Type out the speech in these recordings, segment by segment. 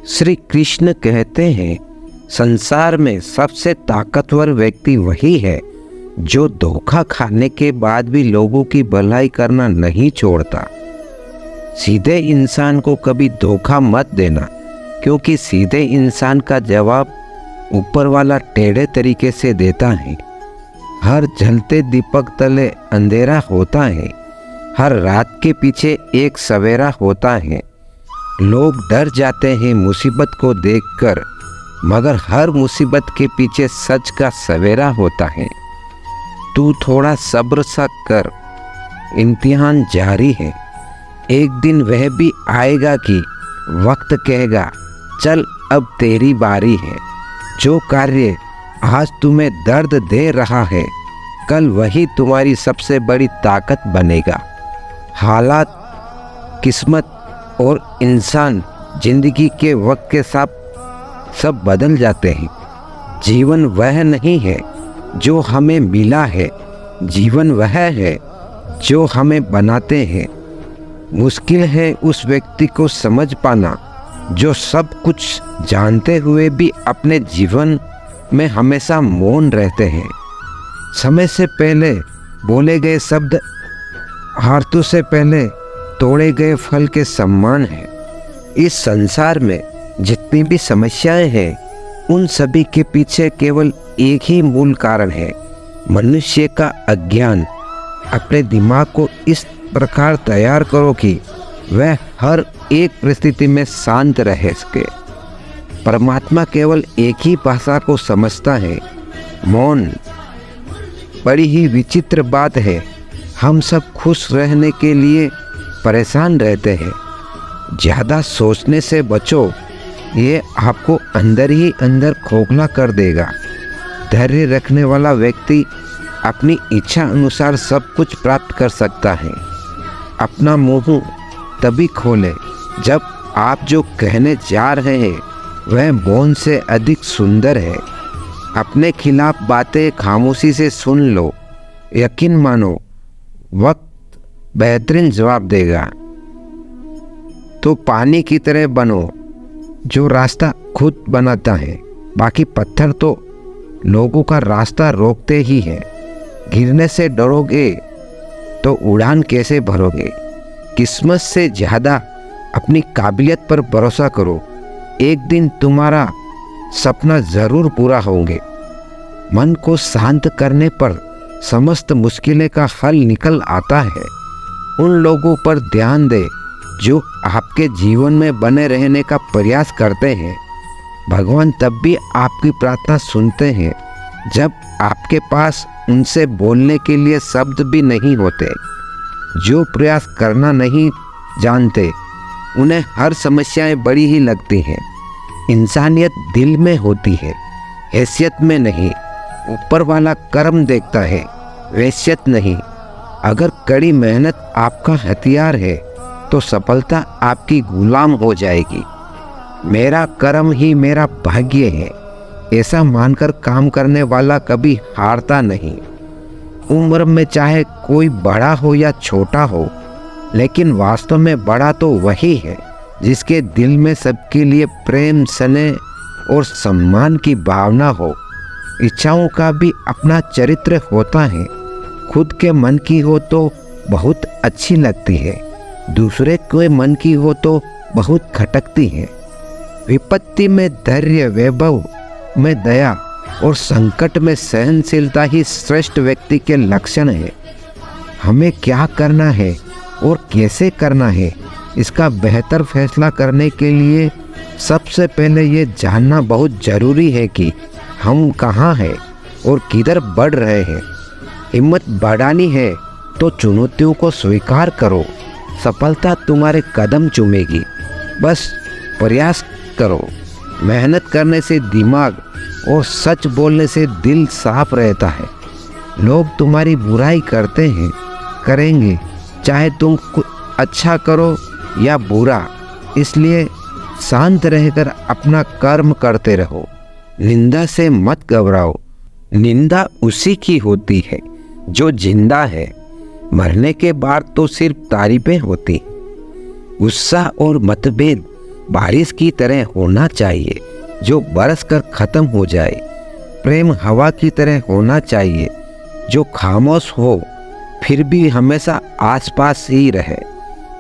श्री कृष्ण कहते हैं, संसार में सबसे ताकतवर व्यक्ति वही है जो धोखा खाने के बाद भी लोगों की भलाई करना नहीं छोड़ता। सीधे इंसान को कभी धोखा मत देना, क्योंकि सीधे इंसान का जवाब ऊपर वाला टेढ़े तरीके से देता है। हर जलते दीपक तले अंधेरा होता है, हर रात के पीछे एक सवेरा होता है। लोग डर जाते हैं मुसीबत को देखकर, मगर हर मुसीबत के पीछे सच का सवेरा होता है। तू थोड़ा सब्र सा कर, इम्तिहान जारी है। एक दिन वह भी आएगा कि वक्त कहेगा, चल अब तेरी बारी है। जो कार्य आज तुम्हें दर्द दे रहा है, कल वही तुम्हारी सबसे बड़ी ताकत बनेगा। हालात, किस्मत और इंसान जिंदगी के वक्त के साथ सब बदल जाते हैं। जीवन वह नहीं है जो हमें मिला है, जीवन वह है जो हमें बनाते हैं। मुश्किल है उस व्यक्ति को समझ पाना जो सब कुछ जानते हुए भी अपने जीवन में हमेशा मौन रहते हैं। समय से पहले बोले गए शब्द हाथों से पहले तोड़े गए फल के सम्मान है। इस संसार में जितनी भी समस्याएं हैं, उन सभी के पीछे केवल एक ही मूल कारण है, मनुष्य का अज्ञान। अपने दिमाग को इस प्रकार तैयार करो कि वह हर एक परिस्थिति में शांत रह सके। परमात्मा केवल एक ही भाषा को समझता है, मौन। बड़ी ही विचित्र बात है, हम सब खुश रहने के लिए परेशान रहते हैं। ज़्यादा सोचने से बचो, ये आपको अंदर ही अंदर खोखला कर देगा। धैर्य रखने वाला व्यक्ति अपनी इच्छा अनुसार सब कुछ प्राप्त कर सकता है। अपना मुंह तभी खोले जब आप जो कहने जा रहे हैं वह मौन से अधिक सुंदर है। अपने खिलाफ बातें खामोशी से सुन लो, यकीन मानो वक्त बेहतरीन जवाब देगा। तो पानी की तरह बनो जो रास्ता खुद बनाता है, बाकी पत्थर तो लोगों का रास्ता रोकते ही हैं। गिरने से डरोगे तो उड़ान कैसे भरोगे? किस्मत से ज़्यादा अपनी काबिलियत पर भरोसा करो। एक दिन तुम्हारा सपना ज़रूर पूरा होंगे। मन को शांत करने पर समस्त मुश्किलें का हल निकल आता है। उन लोगों पर ध्यान दे जो आपके जीवन में बने रहने का प्रयास करते हैं। भगवान तब भी आपकी प्रार्थना सुनते हैं जब आपके पास उनसे बोलने के लिए शब्द भी नहीं होते। जो प्रयास करना नहीं जानते, उन्हें हर समस्याएं बड़ी ही लगती हैं। इंसानियत दिल में होती है, हैसियत में नहीं। ऊपर वाला कर्म देखता है, वैश्यत नहीं। अगर कड़ी मेहनत आपका हथियार है तो सफलता आपकी गुलाम हो जाएगी। मेरा कर्म ही मेरा भाग्य है, ऐसा मानकर काम करने वाला कभी हारता नहीं। उम्र में चाहे कोई बड़ा हो या छोटा हो, लेकिन वास्तव में बड़ा तो वही है जिसके दिल में सबके लिए प्रेम, स्नेह और सम्मान की भावना हो। इच्छाओं का भी अपना चरित्र होता है। खुद के मन की हो तो बहुत अच्छी लगती है, दूसरे के मन की हो तो बहुत खटकती है। विपत्ति में धैर्य, वैभव में दया और संकट में सहनशीलता ही श्रेष्ठ व्यक्ति के लक्षण है। हमें क्या करना है और कैसे करना है, इसका बेहतर फैसला करने के लिए सबसे पहले ये जानना बहुत ज़रूरी है कि हम कहाँ हैं और किधर बढ़ रहे हैं। हिम्मत बढ़ानी है तो चुनौतियों को स्वीकार करो। सफलता तुम्हारे कदम चूमेगी, बस प्रयास करो। मेहनत करने से दिमाग और सच बोलने से दिल साफ रहता है। लोग तुम्हारी बुराई करते हैं, करेंगे, चाहे तुम अच्छा करो या बुरा। इसलिए शांत रहकर अपना कर्म करते रहो। निंदा से मत घबराओ। निंदा उसी की होती है जो जिंदा है। मरने के बाद तो सिर्फ तारीफें होती। गुस्सा और मतभेद बारिश की तरह होना चाहिए जो बरस कर खत्म हो जाए। प्रेम हवा की तरह होना चाहिए जो खामोश हो फिर भी हमेशा आसपास ही रहे।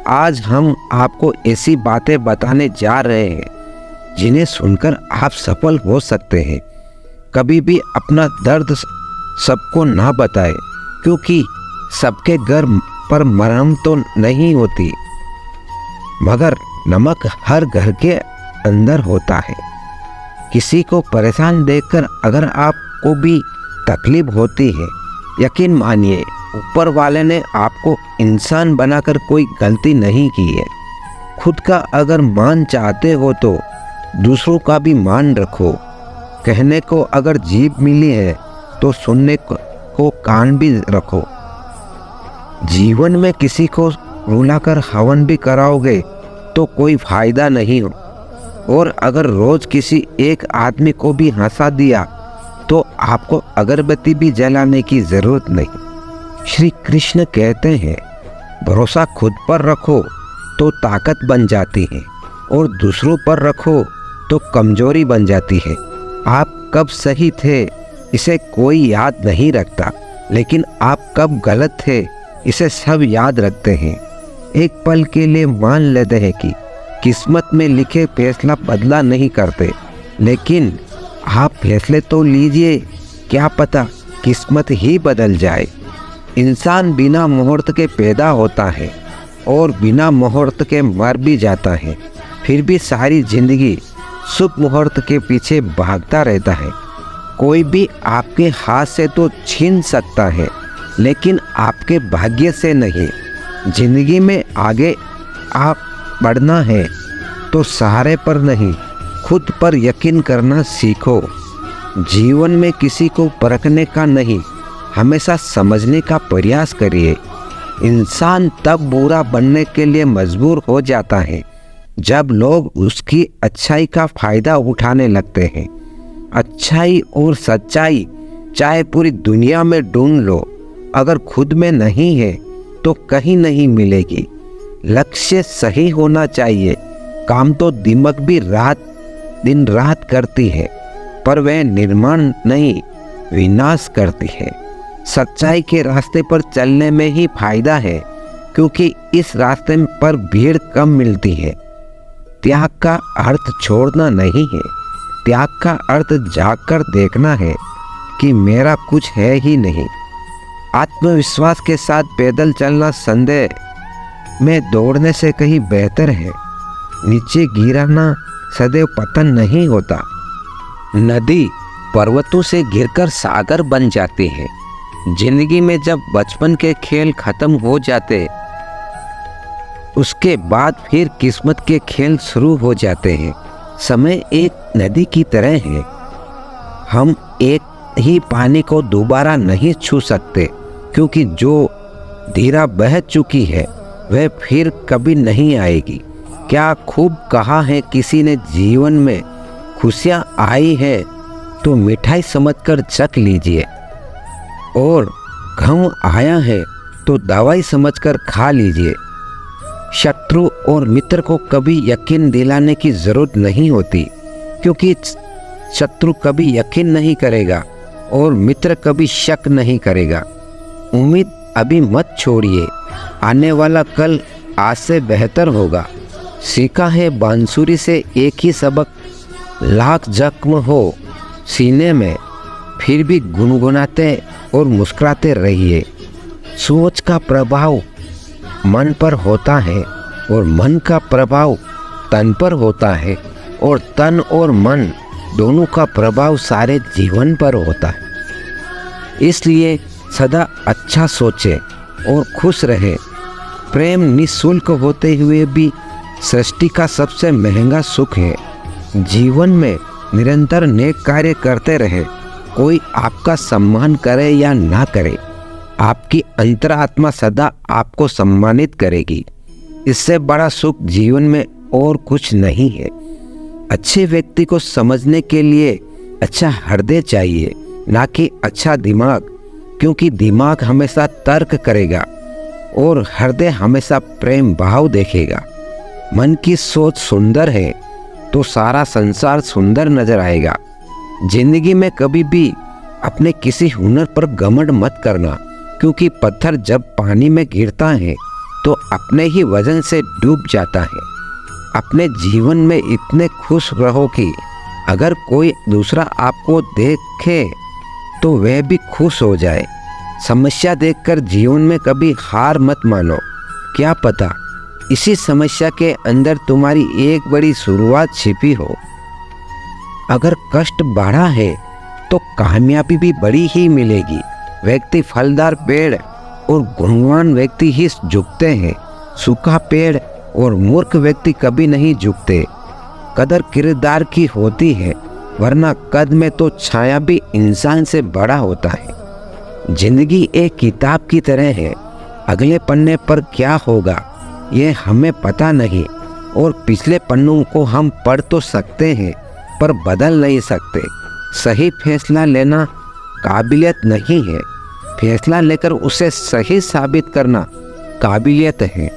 आज हम आपको ऐसी बातें बताने जा रहे हैं जिन्हें सुनकर आप सफल हो सकते हैं। कभी भी अपना दर्द सबको ना बताएं, क्योंकि सबके घर पर मरहम तो नहीं होती, मगर नमक हर घर के अंदर होता है। किसी को परेशान देखकर अगर आपको भी तकलीफ होती है, यकीन मानिए ऊपर वाले ने आपको इंसान बनाकर कोई गलती नहीं की है। खुद का अगर मान चाहते हो तो दूसरों का भी मान रखो। कहने को अगर जीभ मिली है तो सुनने को कान भी रखो। जीवन में किसी को रुलाकर हवन भी कराओगे तो कोई फायदा नहीं हो, और अगर रोज किसी एक आदमी को भी हंसा दिया तो आपको अगरबत्ती भी जलाने की जरूरत नहीं। श्री कृष्ण कहते हैं, भरोसा खुद पर रखो तो ताकत बन जाती है, और दूसरों पर रखो तो कमजोरी बन जाती है। आप कब सही थे इसे कोई याद नहीं रखता, लेकिन आप कब गलत थे इसे सब याद रखते हैं। एक पल के लिए मान लेते हैं कि किस्मत में लिखे फैसला बदला नहीं करते, लेकिन आप फैसले तो लीजिए, क्या पता किस्मत ही बदल जाए। इंसान बिना मुहूर्त के पैदा होता है और बिना मुहूर्त के मर भी जाता है, फिर भी सारी जिंदगी शुभ मुहूर्त के पीछे भागता रहता है। कोई भी आपके हाथ से तो छीन सकता है, लेकिन आपके भाग्य से नहीं। जिंदगी में आगे आप बढ़ना है तो सहारे पर नहीं, खुद पर यकीन करना सीखो। जीवन में किसी को परखने का नहीं, हमेशा समझने का प्रयास करिए। इंसान तब बुरा बनने के लिए मजबूर हो जाता है जब लोग उसकी अच्छाई का फायदा उठाने लगते हैं। अच्छाई और सच्चाई चाहे पूरी दुनिया में ढूंढ लो, अगर खुद में नहीं है तो कहीं नहीं मिलेगी। लक्ष्य सही होना चाहिए। काम तो दिमाग भी दिन रात करती है, पर वह निर्माण नहीं विनाश करती है। सच्चाई के रास्ते पर चलने में ही फायदा है, क्योंकि इस रास्ते पर भीड़ कम मिलती है। त्याग का अर्थ छोड़ना नहीं है, त्याग का अर्थ जागकर देखना है कि मेरा कुछ है ही नहीं। आत्मविश्वास के साथ पैदल चलना संदेह में दौड़ने से कहीं बेहतर है। नीचे गिरना सदैव पतन नहीं होता। नदी पर्वतों से गिरकर सागर बन जाती है। जिंदगी में जब बचपन के खेल खत्म हो जाते, उसके बाद फिर किस्मत के खेल शुरू हो जाते हैं। समय एक नदी की तरह है, हम एक ही पानी को दोबारा नहीं छू सकते, क्योंकि जो धीरा बह चुकी है वह फिर कभी नहीं आएगी। क्या खूब कहा है किसी ने, जीवन में खुशियाँ आई है तो मिठाई समझकर चख लीजिए, और गम आया है तो दवाई समझकर खा लीजिए। शत्रु और मित्र को कभी यकीन दिलाने की जरूरत नहीं होती, क्योंकि शत्रु कभी यकीन नहीं करेगा और मित्र कभी शक नहीं करेगा। उम्मीद अभी मत छोड़िए, आने वाला कल आज से बेहतर होगा। सीखा है बांसुरी से एक ही सबक, लाख जख्म हो सीने में फिर भी गुनगुनाते और मुस्कुराते रहिए। सोच का प्रभाव मन पर होता है और मन का प्रभाव तन पर होता है, और तन और मन दोनों का प्रभाव सारे जीवन पर होता है। इसलिए सदा अच्छा सोचे और खुश रहे। प्रेम निःशुल्क होते हुए भी सृष्टि का सबसे महंगा सुख है। जीवन में निरंतर नेक कार्य करते रहे। कोई आपका सम्मान करे या ना करे, आपकी अंतरात्मा सदा आपको सम्मानित करेगी। इससे बड़ा सुख जीवन में और कुछ नहीं है। अच्छे व्यक्ति को समझने के लिए अच्छा हृदय चाहिए, ना कि अच्छा दिमाग, क्योंकि दिमाग हमेशा तर्क करेगा और हृदय हमेशा प्रेम भाव देखेगा। मन की सोच सुंदर है तो सारा संसार सुंदर नजर आएगा। जिंदगी में कभी भी अपने किसी हुनर पर घमंड मत करना, क्योंकि पत्थर जब पानी में गिरता है तो अपने ही वजन से डूब जाता है। अपने जीवन में इतने खुश रहो कि अगर कोई दूसरा आपको देखे तो वह भी खुश हो जाए। समस्या देखकर जीवन में कभी हार मत मानो, क्या पता इसी समस्या के अंदर तुम्हारी एक बड़ी शुरुआत छिपी हो। अगर कष्ट बढ़ा है तो कामयाबी भी बड़ी ही मिलेगी। व्यक्ति फलदार पेड़ और गुणवान व्यक्ति ही झुकते हैं, सूखा पेड़ और मूर्ख व्यक्ति कभी नहीं झुकते। कदर किरदार की होती है, वरना कद में तो छाया भी इंसान से बड़ा होता है। जिंदगी एक किताब की तरह है, अगले पन्ने पर क्या होगा ये हमें पता नहीं, और पिछले पन्नों को हम पढ़ तो सकते हैं पर बदल नहीं सकते। सही फैसला लेना काबिलियत नहीं है, फैसला लेकर उसे सही साबित करना काबिलियत है।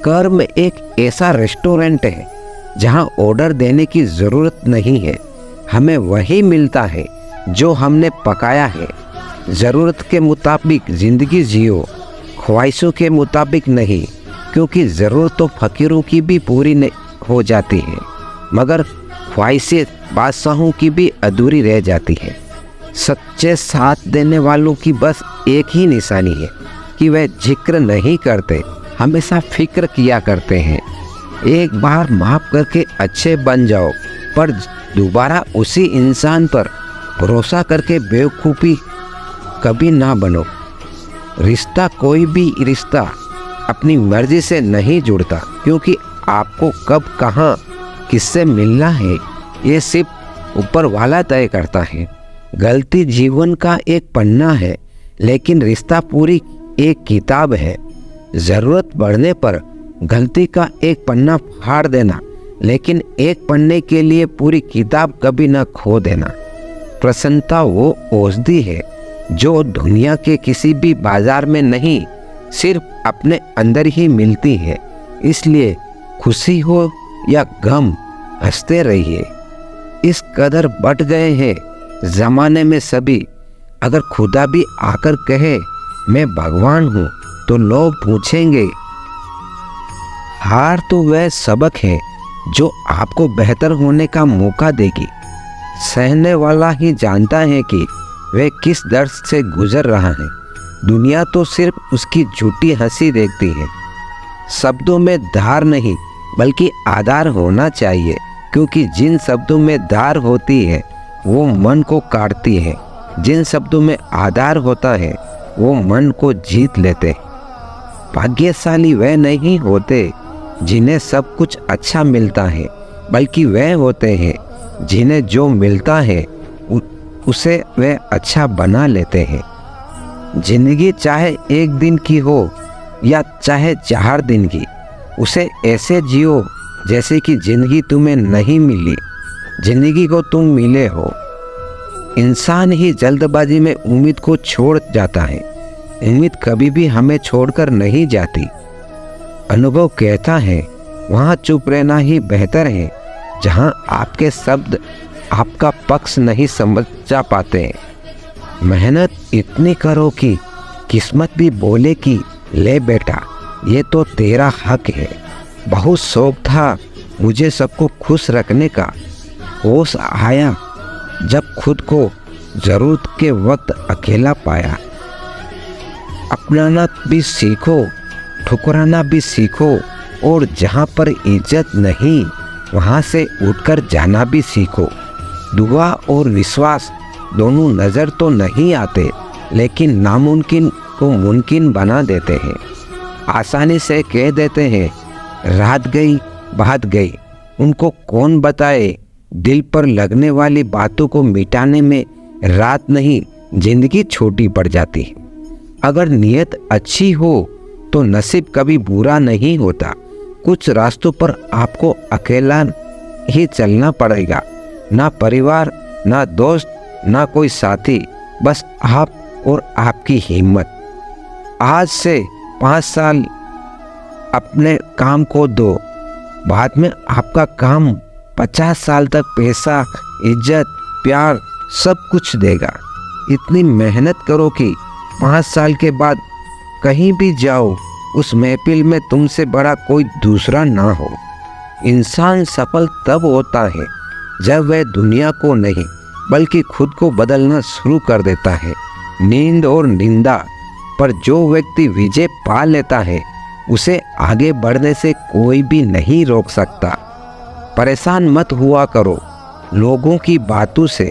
कर्म एक ऐसा रेस्टोरेंट है जहां ऑर्डर देने की ज़रूरत नहीं है, हमें वही मिलता है जो हमने पकाया है। ज़रूरत के मुताबिक ज़िंदगी जियो, ख्वाहिशों के मुताबिक नहीं, क्योंकि ज़रूरत तो फ़कीरों की भी पूरी हो जाती है, मगर ख्वाहिशें बादशाहों की भी अधूरी रह जाती है। सच्चे साथ देने वालों की बस एक ही निशानी है कि वह जिक्र नहीं करते, हमेशा फिक्र किया करते हैं। एक बार माफ़ करके अच्छे बन जाओ, पर दोबारा उसी इंसान पर भरोसा करके बेवकूफ़ी कभी ना बनो। रिश्ता, कोई भी रिश्ता अपनी मर्जी से नहीं जुड़ता, क्योंकि आपको कब कहाँ किससे मिलना है ये सिर्फ ऊपर वाला तय करता है। गलती जीवन का एक पन्ना है, लेकिन रिश्ता पूरी एक किताब है। ज़रूरत पड़ने पर गलती का एक पन्ना फाड़ देना, लेकिन एक पन्ने के लिए पूरी किताब कभी न खो देना। प्रसन्नता वो औषधि है जो दुनिया के किसी भी बाजार में नहीं, सिर्फ अपने अंदर ही मिलती है। इसलिए खुशी हो या गम, हंसते रहिए। इस कदर बढ़ गए हैं ज़माने में सभी, अगर खुदा भी आकर कहे मैं भगवान हूँ तो लोग पूछेंगे। हार तो वह सबक है जो आपको बेहतर होने का मौका देगी। सहने वाला ही जानता है कि वह किस दर्द से गुजर रहा है। दुनिया तो सिर्फ उसकी झूठी हंसी देखती है। शब्दों में धार नहीं बल्कि आधार होना चाहिए, क्योंकि जिन शब्दों में धार होती है वो मन को काटती है, जिन शब्दों में आधार होता है वो मन को जीत लेते हैं। भाग्यशाली वह नहीं होते जिन्हें सब कुछ अच्छा मिलता है, बल्कि वह होते हैं जिन्हें जो मिलता है उसे वे अच्छा बना लेते हैं। जिंदगी चाहे एक दिन की हो या चाहे 4 दिन की, उसे ऐसे जियो जैसे कि जिंदगी तुम्हें नहीं मिली, जिंदगी को तुम मिले हो। इंसान ही जल्दबाजी में उम्मीद को छोड़ जाता है, उम्मीद कभी भी हमें छोड़कर नहीं जाती। अनुभव कहता है वहाँ चुप रहना ही बेहतर है, जहाँ आपके शब्द आपका पक्ष नहीं समझ पाते। मेहनत इतनी करो कि किस्मत भी बोले कि ले बेटा ये तो तेरा हक है। बहुत शौक था मुझे सबको खुश रखने का, होश आया जब खुद को ज़रूरत के वक्त अकेला पाया। अपनाना भी सीखो, ठुकराना भी सीखो, और जहाँ पर इज्जत नहीं वहाँ से उठकर जाना भी सीखो। दुआ और विश्वास दोनों नज़र तो नहीं आते, लेकिन नामुमकिन को मुमकिन बना देते हैं। आसानी से कह देते हैं रात गई बात गई, उनको कौन बताए दिल पर लगने वाली बातों को मिटाने में रात नहीं जिंदगी छोटी पड़ जाती है। अगर नीयत अच्छी हो तो नसीब कभी बुरा नहीं होता। कुछ रास्तों पर आपको अकेला ही चलना पड़ेगा, ना परिवार, ना दोस्त, ना कोई साथी, बस आप और आपकी हिम्मत। आज से 5 साल अपने काम को दो, बाद में आपका काम 50 साल तक पैसा, इज्जत, प्यार सब कुछ देगा। इतनी मेहनत करो कि 5 साल के बाद कहीं भी जाओ उस महफिल में तुमसे बड़ा कोई दूसरा ना हो। इंसान सफल तब होता है जब वह दुनिया को नहीं बल्कि खुद को बदलना शुरू कर देता है। नींद और निंदा पर जो व्यक्ति विजय पा लेता है उसे आगे बढ़ने से कोई भी नहीं रोक सकता। परेशान मत हुआ करो लोगों की बातों से।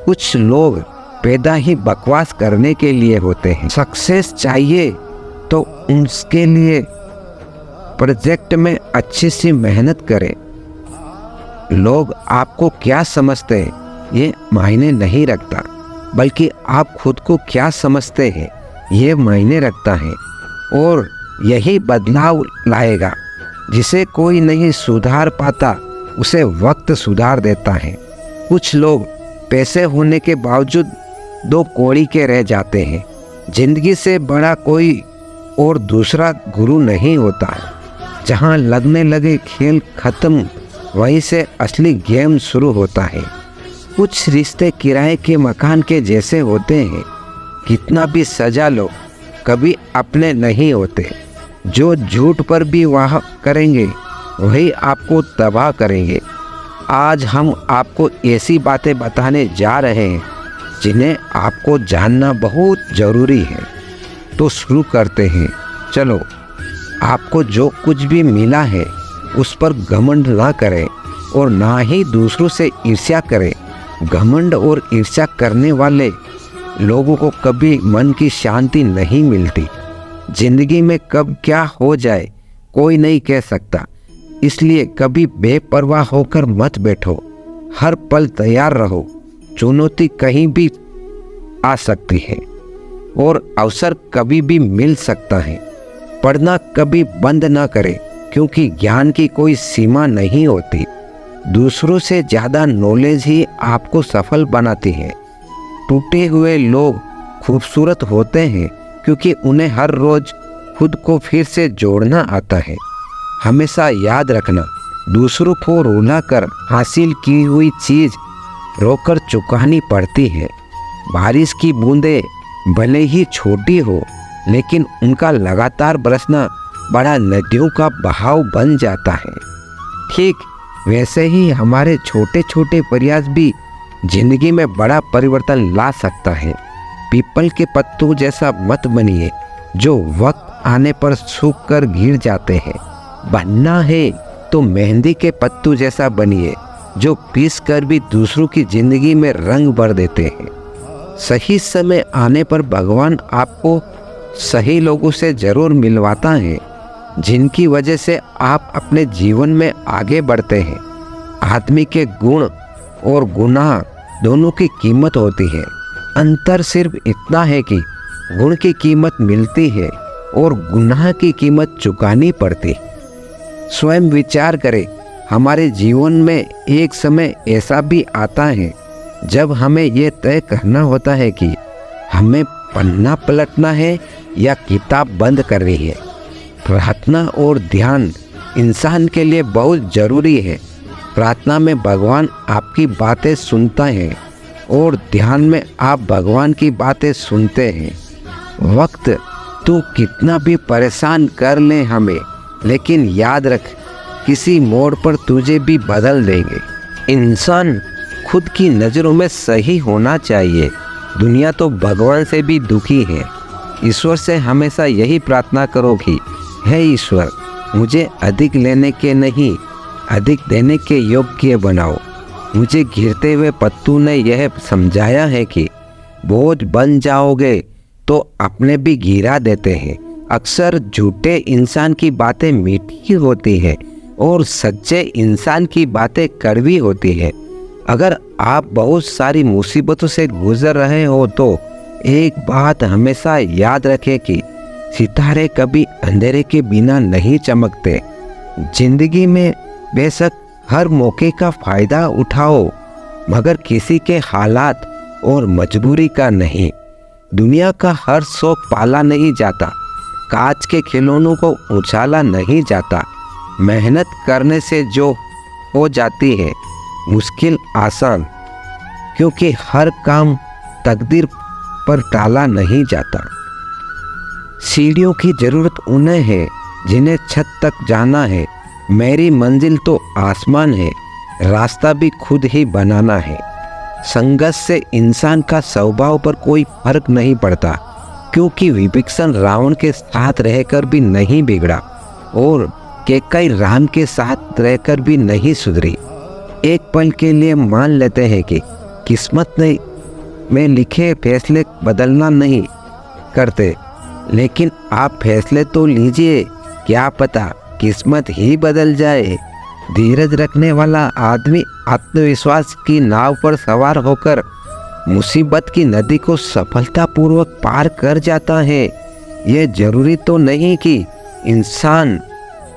कुछ लोग पैदा ही बकवास करने के लिए होते हैं। सक्सेस चाहिए तो उसके लिए प्रोजेक्ट में अच्छी सी मेहनत करें। लोग आपको क्या समझते हैं ये मायने नहीं रखता, बल्कि आप खुद को क्या समझते हैं ये मायने रखता है। और यही बदलाव लाएगा। जिसे कोई नहीं सुधार पाता उसे वक्त सुधार देता है। कुछ लोग पैसे होने के बावजूद 2 कौड़ी के रह जाते हैं। जिंदगी से बड़ा कोई और दूसरा गुरु नहीं होता है। जहाँ लगने लगे खेल खत्म वहीं से असली गेम शुरू होता है। कुछ रिश्ते किराए के मकान के जैसे होते हैं। कितना भी सजा लो कभी अपने नहीं होते। जो झूठ पर भी वाह करेंगे वही आपको तबाह करेंगे। आज हम आपको ऐसी बातें बताने जा रहे हैं जिन्हें आपको जानना बहुत ज़रूरी है। तो शुरू करते हैं। चलो, आपको जो कुछ भी मिला है उस पर घमंड ना करें और ना ही दूसरों से ईर्ष्या करें। घमंड और ईर्ष्या करने वाले लोगों को कभी मन की शांति नहीं मिलती। जिंदगी में कब क्या हो जाए कोई नहीं कह सकता, इसलिए कभी बेपरवाह होकर मत बैठो। हर पल तैयार रहो। चुनौती कहीं भी आ सकती है और अवसर कभी भी मिल सकता है। पढ़ना कभी बंद ना करें, क्योंकि ज्ञान की कोई सीमा नहीं होती। दूसरों से ज़्यादा नॉलेज ही आपको सफल बनाती है। टूटे हुए लोग खूबसूरत होते हैं क्योंकि उन्हें हर रोज़ खुद को फिर से जोड़ना आता है। हमेशा याद रखना, दूसरों को रुला कर हासिल की हुई चीज़ रोकर चुकानी पड़ती है। बारिश की बूंदें भले ही छोटी हो, लेकिन उनका लगातार बरसना बड़ा नदियों का बहाव बन जाता है। ठीक वैसे ही हमारे छोटे छोटे प्रयास भी जिंदगी में बड़ा परिवर्तन ला सकता है। पीपल के पत्तों जैसा मत बनिए जो वक्त आने पर सूख कर गिर जाते हैं। बनना है तो मेहंदी के पत्तों जैसा बनिए जो पीस कर भी दूसरों की जिंदगी में रंग भर देते हैं। सही समय आने पर भगवान आपको सही लोगों से जरूर मिलवाता है, जिनकी वजह से आप अपने जीवन में आगे बढ़ते हैं। आदमी के गुण और गुनाह दोनों की कीमत होती है। अंतर सिर्फ इतना है कि गुण की कीमत मिलती है और गुनाह की कीमत चुकानी पड़ती। स्वयं विचार करें, हमारे जीवन में एक समय ऐसा भी आता है जब हमें यह तय करना होता है कि हमें पन्ना पलटना है या किताब बंद करनी है। प्रार्थना और ध्यान इंसान के लिए बहुत ज़रूरी है। प्रार्थना में भगवान आपकी बातें सुनता है और ध्यान में आप भगवान की बातें सुनते हैं। वक्त तो कितना भी परेशान कर ले हमें, लेकिन याद रख किसी मोड़ पर तुझे भी बदल देंगे। इंसान खुद की नज़रों में सही होना चाहिए। दुनिया तो भगवान से भी दुखी है। ईश्वर से हमेशा यही प्रार्थना करो कि हे ईश्वर, मुझे अधिक लेने के नहीं अधिक देने के योग्य बनाओ। मुझे गिरते हुए पत्तों ने यह समझाया है कि बोझ बन जाओगे तो अपने भी गिरा देते हैं। अक्सर झूठे इंसान की बातें मीठी होती है और सच्चे इंसान की बातें कड़वी होती है। अगर आप बहुत सारी मुसीबतों से गुजर रहे हो तो एक बात हमेशा याद रखें कि सितारे कभी अंधेरे के बिना नहीं चमकते। जिंदगी में बेशक हर मौके का फ़ायदा उठाओ, मगर किसी के हालात और मजबूरी का नहीं। दुनिया का हर शौक पाला नहीं जाता, कांच के खिलौनों को उछाला नहीं जाता। मेहनत करने से जो हो जाती है मुश्किल आसान, क्योंकि हर काम तकदीर पर टाला नहीं जाता। सीढ़ियों की जरूरत उन्हें है जिन्हें छत तक जाना है। मेरी मंजिल तो आसमान है, रास्ता भी खुद ही बनाना है। संघर्ष से इंसान का स्वभाव पर कोई फर्क नहीं पड़ता, क्योंकि विभीषण रावण के साथ रहकर भी नहीं बिगड़ा और कैकेयी राम के साथ रहकर भी नहीं सुधरी। एक पल के लिए मान लेते हैं कि किस्मत में लिखे फैसले बदलना नहीं करते, लेकिन आप फैसले तो लीजिए, क्या पता किस्मत ही बदल जाए। धीरज रखने वाला आदमी आत्मविश्वास की नाव पर सवार होकर मुसीबत की नदी को सफलतापूर्वक पार कर जाता है। ये जरूरी तो नहीं कि इंसान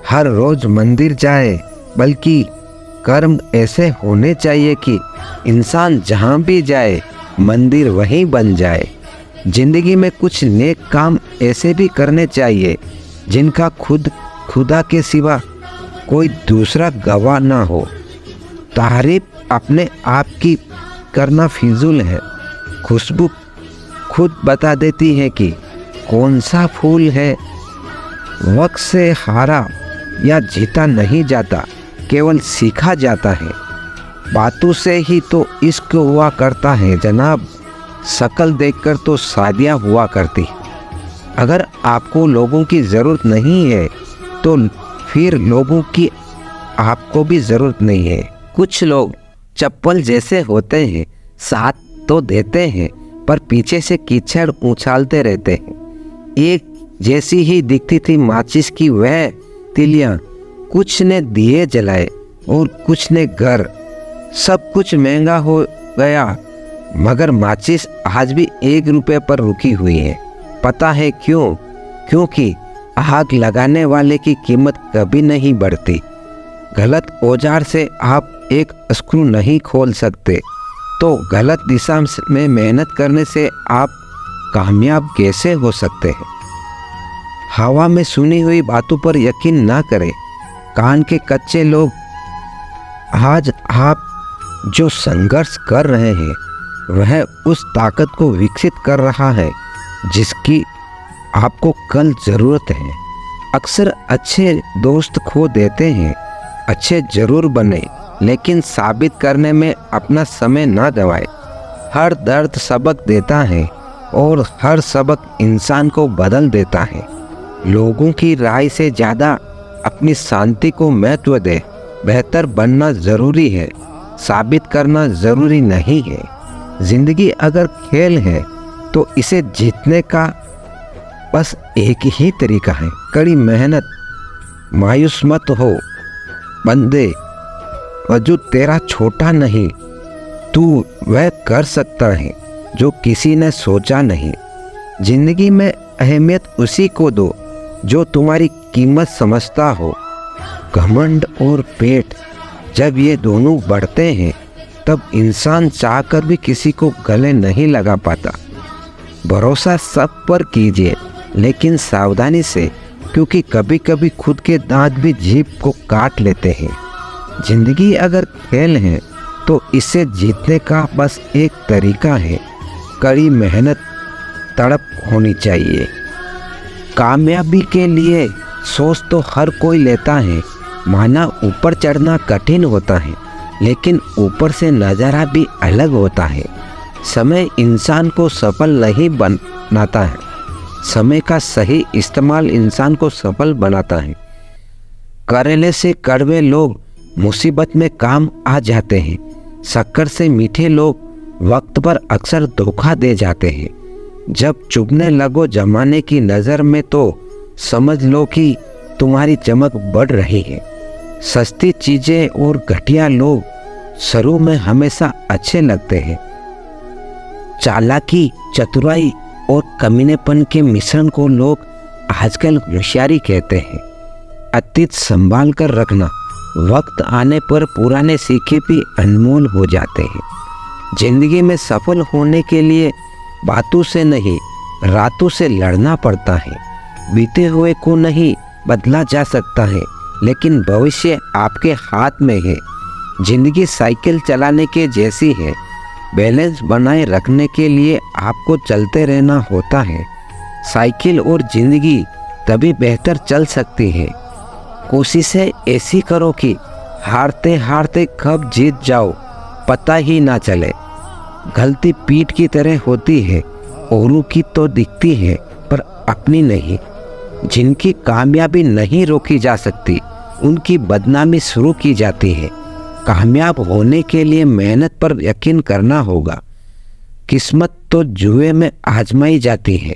हर रोज मंदिर जाए, बल्कि कर्म ऐसे होने चाहिए कि इंसान जहाँ भी जाए मंदिर वहीं बन जाए। जिंदगी में कुछ नेक काम ऐसे भी करने चाहिए जिनका खुदा के सिवा कोई दूसरा गवाह ना हो। तारीफ अपने आप की करना फिजूल है। खुशबू खुद बता देती है कि कौन सा फूल है। वक्त से हारा या जीता नहीं जाता, केवल सीखा जाता है। बातों से ही तो इश्क हुआ करता है जनाब, शक्ल देखकर तो शादियाँ हुआ करती। अगर आपको लोगों की ज़रूरत नहीं है तो फिर लोगों की आपको भी ज़रूरत नहीं है। कुछ लोग चप्पल जैसे होते हैं, साथ तो देते हैं पर पीछे से कीचड़ उछालते रहते हैं। एक जैसी ही दिखती थी माचिस की वह तिलियाँ, कुछ ने दिए जलाए और कुछ ने घर। सब कुछ महंगा हो गया, मगर माचिस आज भी 1 रुपये पर रुकी हुई है। पता है क्यों? क्योंकि आग लगाने वाले की कीमत कभी नहीं बढ़ती। गलत औजार से आप एक स्क्रू नहीं खोल सकते, तो गलत दिशा में मेहनत करने से आप कामयाब कैसे हो सकते हैं? हवा में सुनी हुई बातों पर यकीन ना करें। कान के कच्चे लोग। आज आप जो संघर्ष कर रहे हैं वह उस ताकत को विकसित कर रहा है जिसकी आपको कल ज़रूरत है। अक्सर अच्छे दोस्त खो देते हैं। अच्छे जरूर बने, लेकिन साबित करने में अपना समय ना गवाए। हर दर्द सबक देता है और हर सबक इंसान को बदल देता है। लोगों की राय से ज़्यादा अपनी शांति को महत्व दे। बेहतर बनना ज़रूरी है, साबित करना ज़रूरी नहीं है। जिंदगी अगर खेल है तो इसे जीतने का बस एक ही तरीका है, कड़ी मेहनत। मायूस मत हो बंदे, वजूद तेरा छोटा नहीं, तू वह कर सकता है जो किसी ने सोचा नहीं। जिंदगी में अहमियत उसी को दो जो तुम्हारी कीमत समझता हो। घमंड और पेट जब ये दोनों बढ़ते हैं तब इंसान चाहकर भी किसी को गले नहीं लगा पाता। भरोसा सब पर कीजिए, लेकिन सावधानी से, क्योंकि कभी कभी खुद के दांत भी जीभ को काट लेते हैं। जिंदगी अगर खेल है तो इसे जीतने का बस एक तरीका है, कड़ी मेहनत, तड़प होनी चाहिए। कामयाबी के लिए सोच तो हर कोई लेता है। माना ऊपर चढ़ना कठिन होता है, लेकिन ऊपर से नज़ारा भी अलग होता है। समय इंसान को सफल नहीं बनाता है, समय का सही इस्तेमाल इंसान को सफल बनाता है। करेले से कड़वे लोग मुसीबत में काम आ जाते हैं। शक्कर से मीठे लोग वक्त पर अक्सर धोखा दे जाते हैं। जब चुभने लगो जमाने की नज़र में तो समझ लो कि तुम्हारी चमक बढ़ रही है। सस्ती चीज़ें और घटिया लोग शुरू में हमेशा अच्छे लगते हैं। चालाकी, चतुराई और कमीनेपन के मिश्रण को लोग आजकल होशियारी कहते हैं। अतीत संभाल कर रखना, वक्त आने पर पुराने सिक्के भी अनमोल हो जाते हैं। जिंदगी में सफल होने के लिए बातों से नहीं, रातों से लड़ना पड़ता है। बीते हुए को नहीं बदला जा सकता है, लेकिन भविष्य आपके हाथ में है। जिंदगी साइकिल चलाने के जैसी है। बैलेंस बनाए रखने के लिए आपको चलते रहना होता है। साइकिल और जिंदगी तभी बेहतर चल सकती है। कोशिशें ऐसी करो कि हारते हारते कब जीत जाओ पता ही ना चले। गलती पीठ की तरह होती है, औरों की तो दिखती है पर अपनी नहीं। जिनकी कामयाबी नहीं रोकी जा सकती उनकी बदनामी शुरू की जाती है। कामयाब होने के लिए मेहनत पर यकीन करना होगा। किस्मत तो जुए में आजमाई जाती है।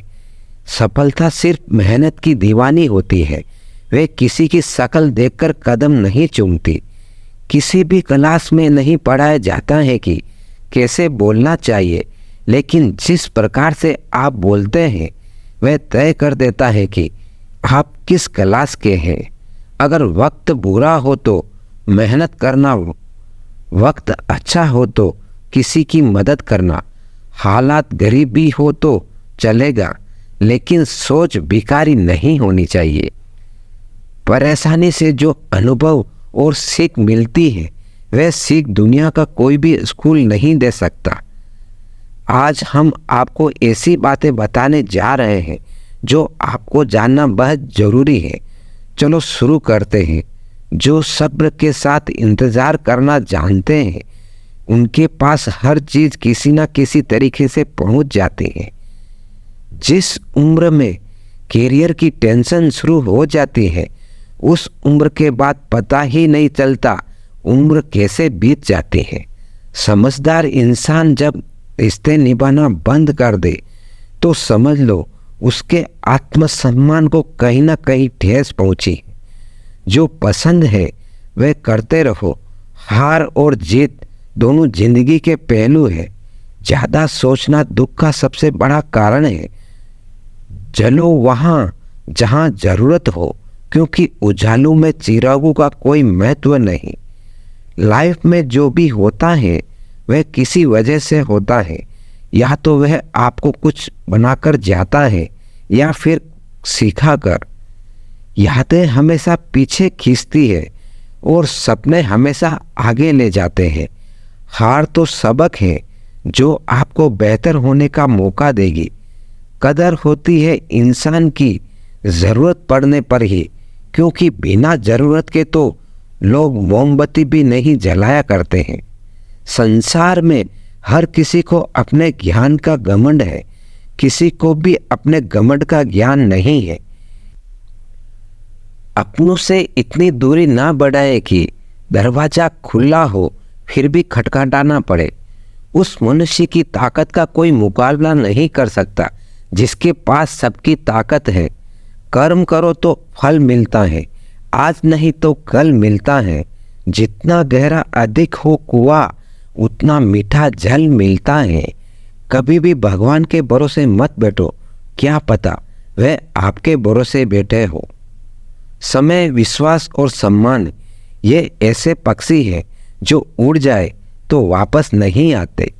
सफलता सिर्फ मेहनत की दीवानी होती है। वे किसी की शक्ल देखकर कदम नहीं चूमती। किसी भी क्लास में नहीं पढ़ाया जाता है कि कैसे बोलना चाहिए, लेकिन जिस प्रकार से आप बोलते हैं वह तय कर देता है कि आप किस क्लास के हैं। अगर वक्त बुरा हो तो मेहनत करना, वक्त अच्छा हो तो किसी की मदद करना, हालात गरीबी हो तो चलेगा लेकिन सोच भिखारी नहीं होनी चाहिए। परेशानी से जो अनुभव और सीख मिलती है वह सीख दुनिया का कोई भी स्कूल नहीं दे सकता। आज हम आपको ऐसी बातें बताने जा रहे हैं जो आपको जानना बहुत ज़रूरी है। चलो शुरू करते हैं। जो सब्र के साथ इंतज़ार करना जानते हैं उनके पास हर चीज़ किसी न किसी तरीके से पहुंच जाती है। जिस उम्र में कैरियर की टेंशन शुरू हो जाती है उस उम्र के बाद पता ही नहीं चलता उम्र कैसे बीत जाती है। समझदार इंसान जब रिश्ते निभाना बंद कर दे तो समझ लो उसके आत्मसम्मान को कहीं ना कहीं ठेस पहुंची। जो पसंद है वह करते रहो। हार और जीत दोनों जिंदगी के पहलू है। ज़्यादा सोचना दुख का सबसे बड़ा कारण है। चलो वहाँ जहाँ ज़रूरत हो, क्योंकि उजालों में चिरागों का कोई महत्व नहीं। लाइफ में जो भी होता है वह किसी वजह से होता है। या तो वह आपको कुछ बनाकर जाता है या फिर सिखाकर। यादें हमेशा पीछे खींचती है और सपने हमेशा आगे ले जाते हैं। हार तो सबक है जो आपको बेहतर होने का मौका देगी। कदर होती है इंसान की ज़रूरत पड़ने पर ही, क्योंकि बिना ज़रूरत के तो लोग मोमबत्ती भी नहीं जलाया करते हैं। संसार में हर किसी को अपने ज्ञान का घमंड है, किसी को भी अपने घमंड का ज्ञान नहीं है। अपनों से इतनी दूरी ना बढ़ाए कि दरवाज़ा खुला हो फिर भी खटखटाना पड़े। उस मनुष्य की ताकत का कोई मुकाबला नहीं कर सकता जिसके पास सबकी ताकत है। कर्म करो तो फल मिलता है, आज नहीं तो कल मिलता है। जितना गहरा अधिक हो कुआं उतना मीठा जल मिलता है। कभी भी भगवान के भरोसे मत बैठो, क्या पता वह आपके भरोसे बैठे हो। समय, विश्वास और सम्मान ये ऐसे पक्षी हैं जो उड़ जाए तो वापस नहीं आते।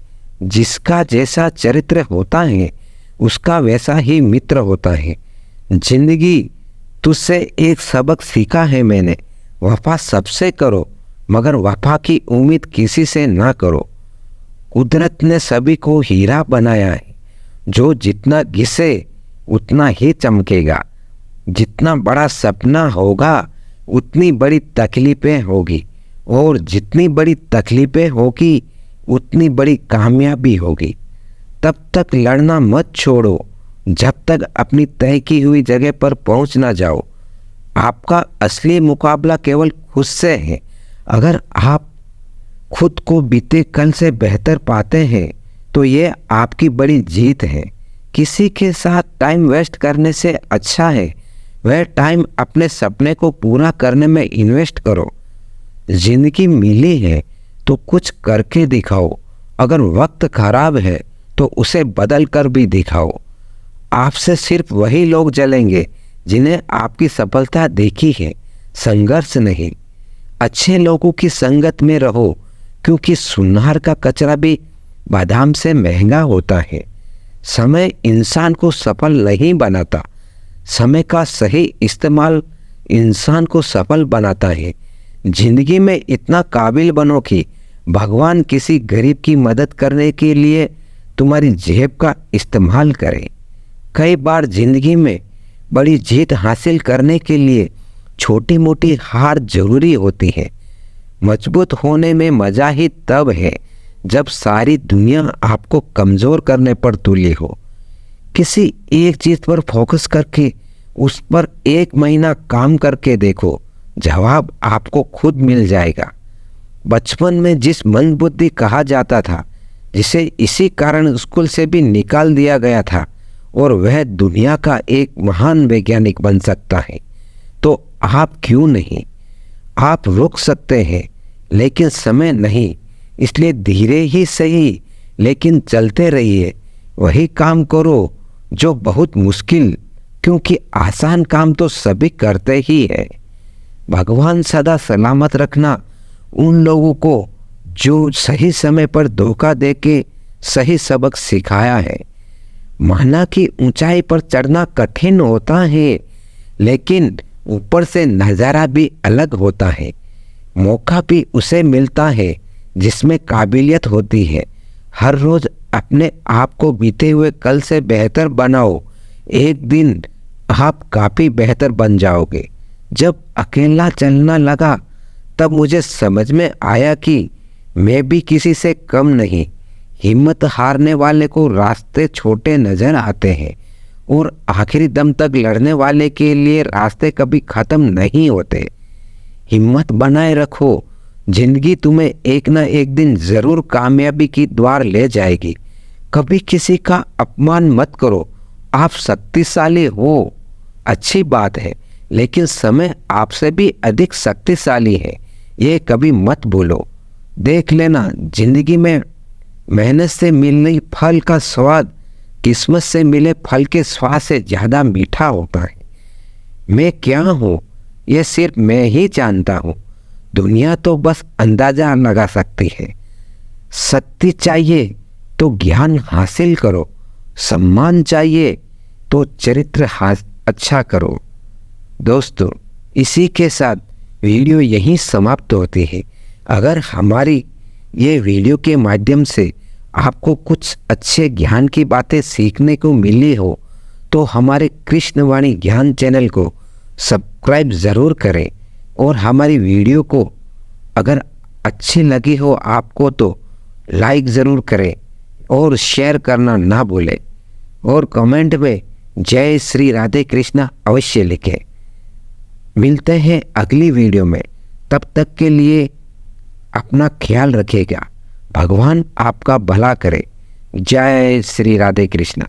जिसका जैसा चरित्र होता है उसका वैसा ही मित्र होता है। जिंदगी तुझसे एक सबक सीखा है मैंने, वफा सबसे करो मगर वफा की उम्मीद किसी से ना करो। कुदरत ने सभी को हीरा बनाया है। जो जितना घिसे उतना ही चमकेगा। जितना बड़ा सपना होगा उतनी बड़ी तकलीफें होगी, और जितनी बड़ी तकलीफें होगी उतनी बड़ी कामयाबी होगी। तब तक लड़ना मत छोड़ो जब तक अपनी तय की हुई जगह पर पहुंच ना जाओ। आपका असली मुकाबला केवल खुद से है। अगर आप खुद को बीते कल से बेहतर पाते हैं तो ये आपकी बड़ी जीत है। किसी के साथ टाइम वेस्ट करने से अच्छा है वह टाइम अपने सपने को पूरा करने में इन्वेस्ट करो। जिंदगी मिली है तो कुछ करके दिखाओ। अगर वक्त खराब है तो उसे बदल कर भी दिखाओ। आपसे सिर्फ वही लोग जलेंगे जिन्हें आपकी सफलता देखी है, संघर्ष नहीं। अच्छे लोगों की संगत में रहो, क्योंकि सुनार का कचरा भी बादाम से महंगा होता है। समय इंसान को सफल नहीं बनाता, समय का सही इस्तेमाल इंसान को सफल बनाता है। जिंदगी में इतना काबिल बनो कि भगवान किसी गरीब की मदद करने के लिए तुम्हारी जेब का इस्तेमाल करे। कई बार जिंदगी में बड़ी जीत हासिल करने के लिए छोटी मोटी हार जरूरी होती है। मजबूत होने में मज़ा ही तब है जब सारी दुनिया आपको कमज़ोर करने पर तुली हो। किसी एक चीज़ पर फोकस करके उस पर 1 महीना काम करके देखो, जवाब आपको खुद मिल जाएगा। बचपन में जिस मंद बुद्धि कहा जाता था, जिसे इसी कारण स्कूल से भी निकाल दिया गया था, और वह दुनिया का एक महान वैज्ञानिक बन सकता है, तो आप क्यों नहीं? आप रुक सकते हैं लेकिन समय नहीं, इसलिए धीरे ही सही लेकिन चलते रहिए। वही काम करो जो बहुत मुश्किल, क्योंकि आसान काम तो सभी करते ही है। भगवान सदा सलामत रखना उन लोगों को जो सही समय पर धोखा देके सही सबक सिखाया है। माना कि ऊंचाई पर चढ़ना कठिन होता है, लेकिन ऊपर से नज़ारा भी अलग होता है। मौका भी उसे मिलता है जिसमें काबिलियत होती है। हर रोज़ अपने आप को बीते हुए कल से बेहतर बनाओ, एक दिन आप काफ़ी बेहतर बन जाओगे। जब अकेला चलना लगा तब मुझे समझ में आया कि मैं भी किसी से कम नहीं। हिम्मत हारने वाले को रास्ते छोटे नज़र आते हैं, और आखिरी दम तक लड़ने वाले के लिए रास्ते कभी ख़त्म नहीं होते। हिम्मत बनाए रखो, जिंदगी तुम्हें एक न एक दिन ज़रूर कामयाबी की द्वार ले जाएगी। कभी किसी का अपमान मत करो। आप शक्तिशाली हो, अच्छी बात है, लेकिन समय आपसे भी अधिक शक्तिशाली है, ये कभी मत भूलो। देख लेना, जिंदगी में मेहनत से मिलने फल का स्वाद किस्मत से मिले फल के स्वाद से ज़्यादा मीठा होता है। मैं क्या हूँ यह सिर्फ मैं ही जानता हूँ, दुनिया तो बस अंदाज़ा लगा सकती है। सत्य चाहिए तो ज्ञान हासिल करो, सम्मान चाहिए तो चरित्र अच्छा करो। दोस्तों, इसी के साथ वीडियो यहीं समाप्त होती है। अगर हमारी ये वीडियो के माध्यम से आपको कुछ अच्छे ज्ञान की बातें सीखने को मिली हो, तो हमारे कृष्णवाणी ज्ञान चैनल को सब्सक्राइब ज़रूर करें, और हमारी वीडियो को अगर अच्छी लगी हो आपको तो लाइक ज़रूर करें और शेयर करना ना भूलें, और कमेंट में जय श्री राधे कृष्णा अवश्य लिखें। मिलते हैं अगली वीडियो में, तब तक के लिए अपना ख्याल रखिएगा। भगवान आपका भला करे। जय श्री राधे कृष्णा।